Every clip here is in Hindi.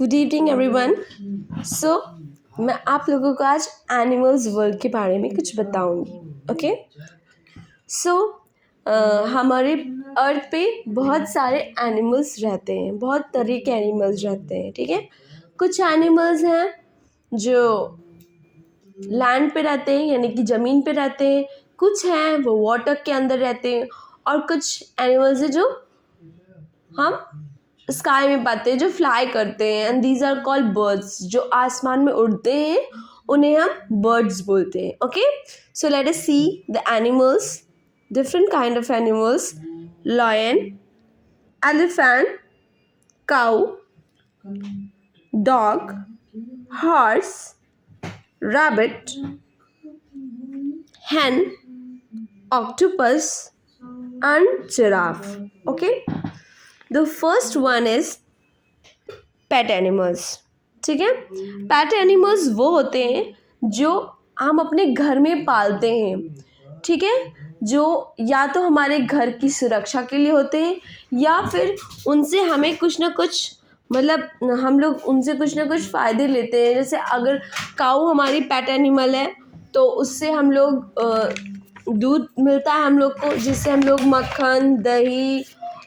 Good evening everyone. सो मैं आप लोगों को आज एनिमल्स वर्ल्ड के बारे में कुछ बताऊंगी। ओके सो हमारे अर्थ पे बहुत सारे एनिमल्स रहते हैं, बहुत तरह के एनिमल्स रहते हैं। ठीक है, कुछ एनिमल्स हैं जो लैंड पे रहते हैं यानी कि ज़मीन पे रहते हैं, कुछ हैं वो वाटर के अंदर रहते हैं, और कुछ एनिमल्स हैं जो हम स्काई में पाते हैं, जो फ्लाई करते हैं, and these are called birds. जो आसमान में उड़ते हैं उन्हें हम बर्ड्स बोलते हैं। Okay, so let us see the animals, different kind of animals: lion, elephant, cow, dog, horse, rabbit, hen, octopus, and giraffe. Okay, the first one is pet animals. ठीक है, pet animals वो होते हैं जो हम अपने घर में पालते हैं। ठीक है, जो या तो हमारे घर की सुरक्षा के लिए होते हैं या फिर उनसे हमें कुछ ना कुछ, मतलब हम लोग उनसे कुछ ना कुछ फ़ायदे लेते हैं। जैसे अगर काऊ हमारी पेट एनिमल है तो उससे हम लोग दूध मिलता है हम लोग को, जिससे हम लोग मक्खन, दही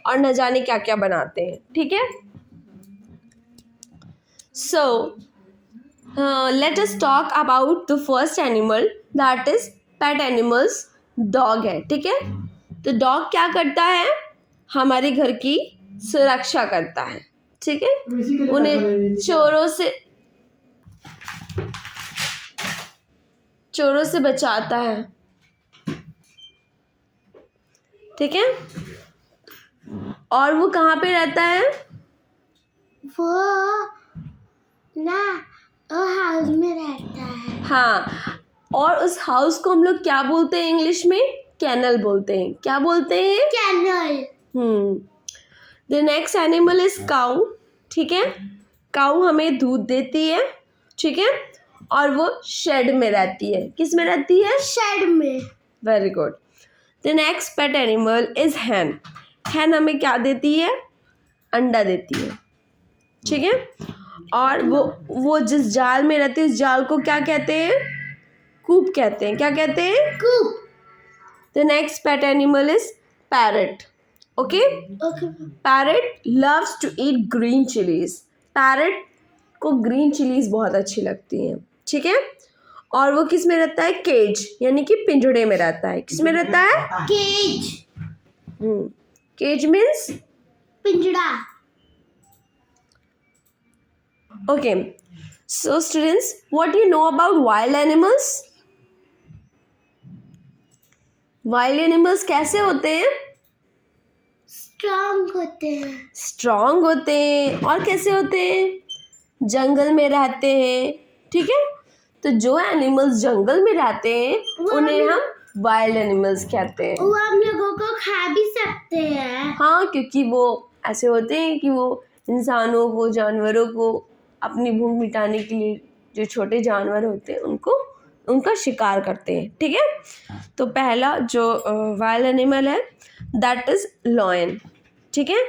और न जाने क्या क्या बनाते हैं। ठीक है, सो let us talk about the first animal, that is pet animals. Dog है। ठीक है, तो डॉग क्या करता है? हमारे घर की सुरक्षा करता है। ठीक है, उन्हें चोरों से बचाता है। ठीक है, और वो कहाँ पे रहता है? वो हाउस में रहता है। हाँ, और उस हाउस को हम लोग क्या बोलते हैं इंग्लिश में? कैनल बोलते हैं। क्या बोलते हैं? Kennel. The next animal is cow. ठीक है, काऊ हमें दूध देती है। ठीक है, और वो शेड में रहती है। किस में रहती है? शेड में। Very good. The next pet animal is hen. Hen हमें क्या देती है? अंडा देती है। ठीक है, और वो जिस जाल में रहती है उस जाल को क्या कहते हैं? कूप कहते हैं। क्या कहते हैं? Coop. The next pet animal is parrot. Okay, parrot loves to eat green chillies. Parrot को ग्रीन चिलीज बहुत अच्छी लगती हैं। ठीक है, और वो किस में रहता है? केज, यानी कि पिंजड़े में रहता है। किस में रहता है? केज। केज मीन्स पिंजड़ा। okay, so students, what do you know about wild animals? wild animals कैसे होते हैं? स्ट्रॉन्ग होते हैं। स्ट्रॉन्ग होते हैं। और कैसे होते हैं? जंगल में रहते हैं। ठीक है, तो जो एनिमल्स जंगल में रहते हैं उन्हें हम वाइल्ड एनिमल्स कहते हैं। वो हम लोगों को खा भी सकते हैं। हाँ, क्योंकि वो ऐसे होते हैं कि वो इंसानों को, जानवरों को अपनी भूख मिटाने के लिए, जो छोटे जानवर होते हैं उनका शिकार करते हैं। ठीक है, तो पहला जो वाइल्ड एनिमल है दैट इज लॉयन। ठीक है,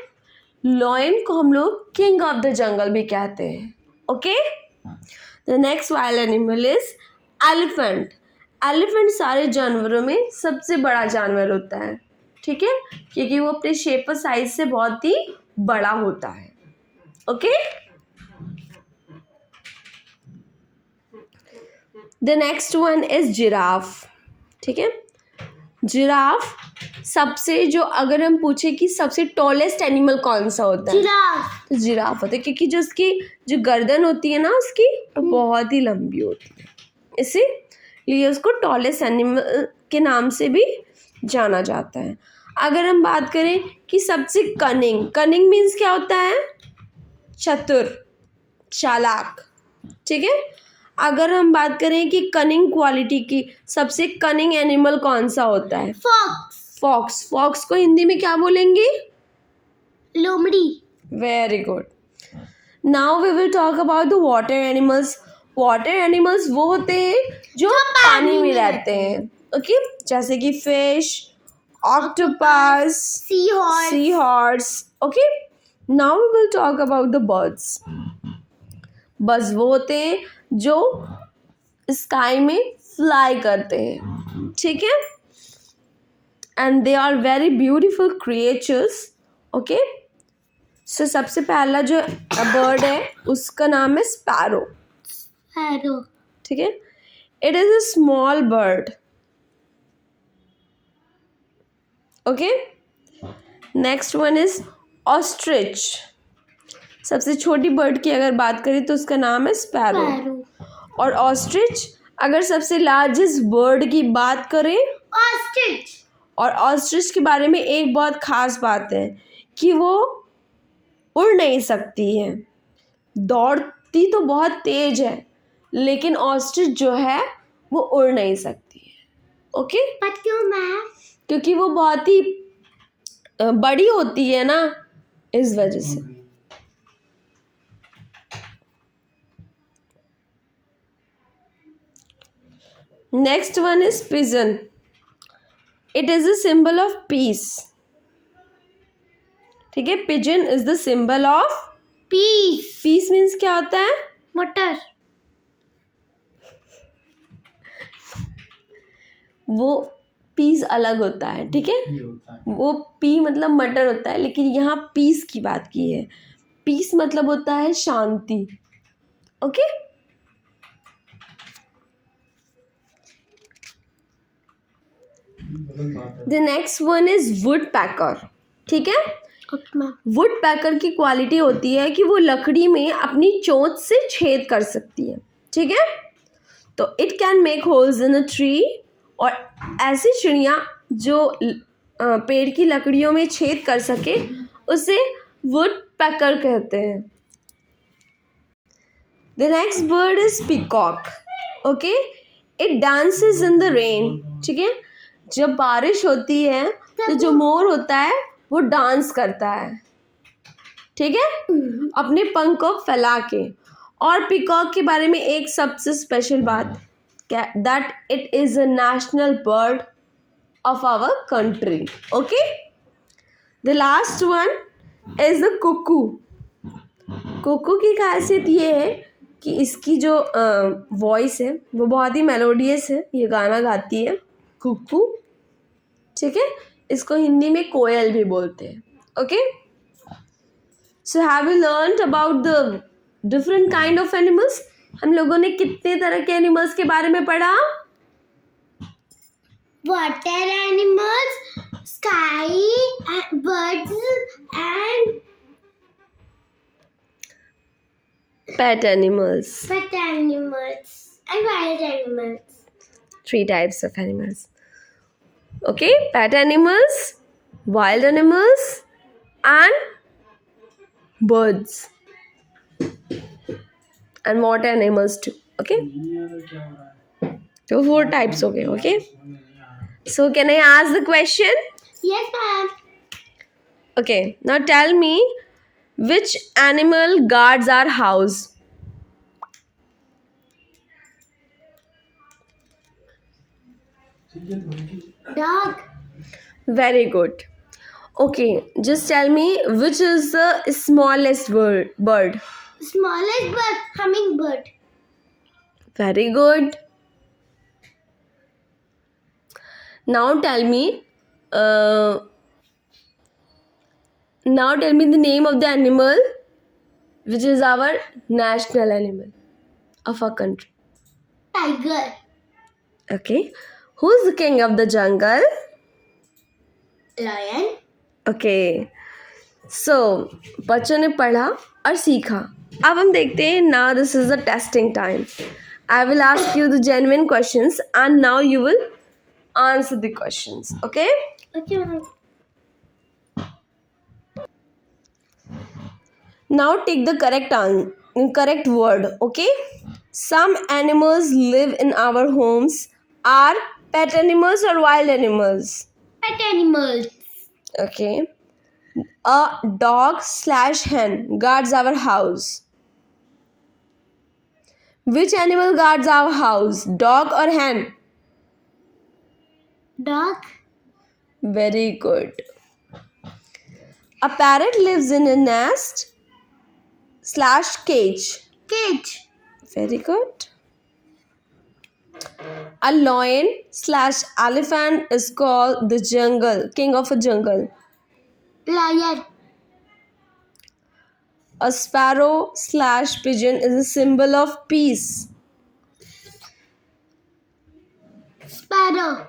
लॉयन को हम लोग किंग ऑफ द जंगल भी कहते हैं। Okay, the next wild animal is elephant. Elephant सारे जानवरों में सबसे बड़ा जानवर होता है। ठीक है, क्योंकि वो अपने शेप और साइज से बहुत ही बड़ा होता है। Okay, the next one is giraffe. ठीक है, जिराफ सबसे, जो अगर हम पूछे कि सबसे टॉलेस्ट एनिमल कौन सा होता है, तो जिराफ होता है, क्योंकि जो उसकी जो गर्दन होती है ना उसकी, तो बहुत ही लंबी होती है, इसीलिए उसको टॉलेस्ट एनिमल के नाम से भी जाना जाता है। अगर हम बात करें कि सबसे कनिंग मीन्स क्या होता है? चतुर, चालाक। ठीक है, अगर हम बात करें कि कनिंग क्वालिटी की, सबसे कनिंग एनिमल कौन सा होता है? फॉक्स को हिंदी में क्या बोलेंगे? लोमड़ी। Very good. Now we will talk about the water animals. Water animals वो होते हैं जो पानी में रहते हैं। ओके, जैसे कि fish, octopus, sea horse. Okay, now we will talk about the birds. बस वो होते हैं जो स्काई में फ्लाई करते हैं, ठीक है। And they are very beautiful creatures, okay. So सबसे पहला जो बर्ड है उसका नाम है स्पैरो, Sparrow. ठीक है। It is a small bird, okay. Next one is ostrich. सबसे छोटी बर्ड की अगर बात करें तो उसका नाम है स्पैरो। Sparrow. और ऑस्ट्रिच अगर सबसे लार्जेस्ट बर्ड की बात करें, Ostrich. और ऑस्ट्रिच के बारे में एक बहुत ख़ास बात है कि वो उड़ नहीं सकती है, दौड़ती तो बहुत तेज है, लेकिन ऑस्ट्रिच जो है वो उड़ नहीं सकती है, ओके। But क्यों मैम? क्योंकि वो बहुत ही बड़ी होती है ना, इस वजह से। Next one is pigeon. It is a symbol of peace, ठीक है। Pigeon is the symbol of Peace. Peace. Means क्या होता है? Butter. वो पीस अलग होता है, ठीक है। वो पी मतलब मटर होता है, लेकिन यहाँ पीस की बात की है। पीस मतलब होता है शांति, okay. The next one is woodpecker, ठीक है। Okay ma'am. वुड पैकर की क्वालिटी होती है कि वो लकड़ी में अपनी चोंच से छेद कर सकती है, ठीक है। तो it can make holes in a tree, और ऐसी चिड़िया जो पेड़ की लकड़ियों में छेद कर सके उसे वुड पैकर कहते हैं। The next bird is peacock, okay. It dances in the rain, ठीक है। जब बारिश होती है तो जो मोर होता है वो डांस करता है, ठीक है, अपने पंख को फैला के। और पीकॉक के बारे में एक सबसे स्पेशल बात, that it is a national bird of our country, okay. The last one is the cuckoo. Cuckoo की खासियत ये है कि इसकी जो वॉइस है वो बहुत ही मेलोडियस है, ये गाना गाती है कुकू, ठीक है। इसको हिंदी में कोयल भी बोलते हैं, okay. So have you learned about the different kind of animals? हम लोगों ने कितने तरह के एनिमल्स के बारे में पढ़ा? Water animals, sky, birds, and Pet animals. pet animals, and wild animals. 3 types of animals. Okay, pet animals, wild animals, and birds. And water animals too. Okay. So 4 types हो गए, okay. So can I ask the question? Yes ma'am. Okay, now tell me, which animal guards our house? Dog. Very good. Okay, just tell me, which is the smallest bird? Smallest bird, hummingbird. Very good. Now tell me the name of the animal which is our national animal of our country. Tiger. Okay. Who's the king of the jungle? Lion. Okay. So बच्चों ने पढ़ा और सीखा। अब हम देखते हैं, now this is the testing time. I will ask you the genuine questions and now you will answer the questions. Okay? Okay ma'am. Now take the correct word. Okay? Some animals live in our homes. Are pet animals or wild animals? Pet animals. Okay. A dog/hen guards our house. Which animal guards our house? Dog or hen? Dog. Very good. A parrot lives in a nest/cage. Cage. Very good. A lion slash elephant is called the jungle, king of a jungle. Lion. A sparrow slash pigeon is a symbol of peace. Sparrow.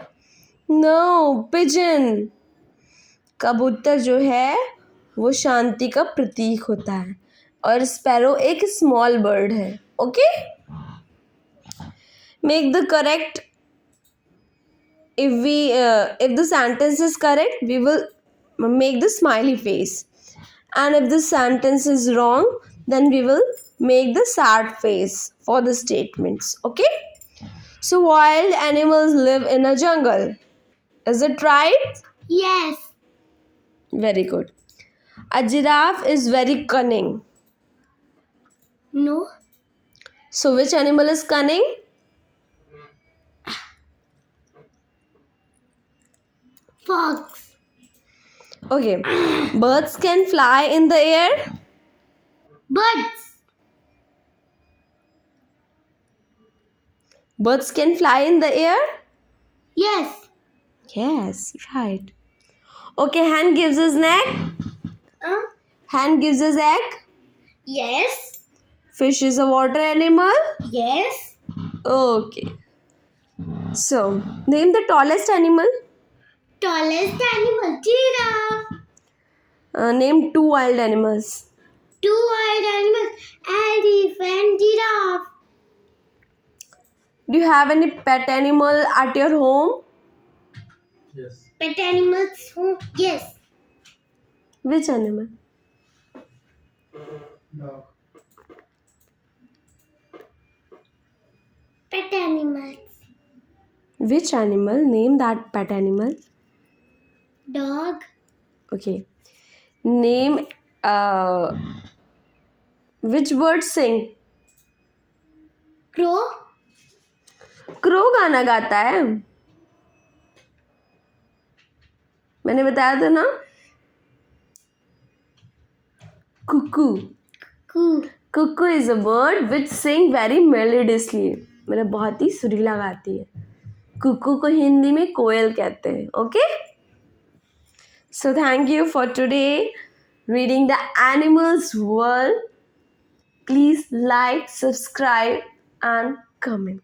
No, pigeon. कबूतर जो है वो शांति का प्रतीक होता है और स्पैरो एक स्मॉल बर्ड है. Okay, make the correct. If the sentence is correct, we will make the smiley face, and if the sentence is wrong, then we will make the sad face for the statements. Okay, so wild animals live in a jungle. Is it right? Yes. Very good. A giraffe is very cunning. No. So which animal is cunning? Fox. Okay. Birds can fly in the air. Birds. Birds can fly in the air. Yes. Yes, right. Okay, hen gives us neck. Hen gives us egg. Yes. Fish is a water animal. Yes. Okay. So, name the tallest animal. Tallest animal. Giraffe. Name two wild animals. Two wild animals. Elephant. Giraffe. Do you have any pet animal at your home? Yes. Pet animals. Yes. Which animal? Dog. Pet animals. Which animal? Name that pet animal. Dog. Okay. Name which bird sing? Crow. Crow गाना गाता है. मैंने बताया था ना. Cuckoo. Cuckoo is a bird which sing very melodiously. मतलब बहुत ही सुरीला गाती है. कुकू को हिंदी में कोयल कहते हैं. Okay, so thank you for today reading the animals world. Please like, subscribe and comment.